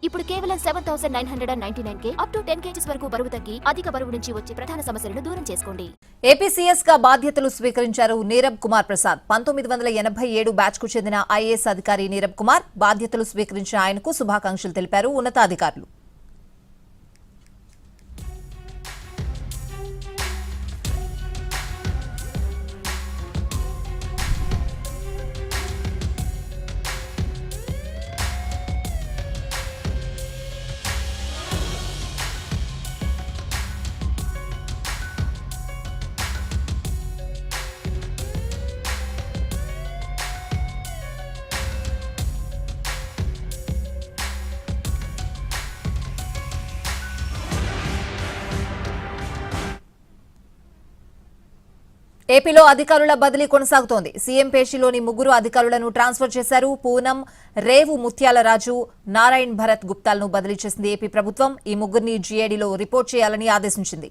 ఇప్పుడు కేవలం 7,999 up to 10 kgs వరకు బరువు తగ్గి అధిక బరువు నుంచి వచ్చే ప్రధాన సమస్యలను దూరం చేసుకోండి. ఏపీ సీఎస్ గా బాధ్యతలు స్వీకరించారు నీరబ్ కుమార్ ప్రసాద్. 1987 బ్యాచ్ కు చెందిన ఐఏఎస్ అధికారి నీరబ్ కుమార్ బాధ్యతలు స్వీకరించిన ఆయనకు శుభాకాంక్షలు తెలిపారు ఉన్నతాధికారులు. ఏపీలో అధికారుల బదిలీ కొనసాగుతోంది. సీఎం పేషీలోని 3 అధికారులను ట్రాన్స్ఫర్ చేశారు. పూనం, రేవు ముత్యాలరాజు, నారాయణ్ భరత్ గుప్తాలను బదిలీ చేసింది ఏపీ ప్రభుత్వం. ఈ 3ని జీఏడీలో రిపోర్ట్ చేయాలని ఆదేశించింది.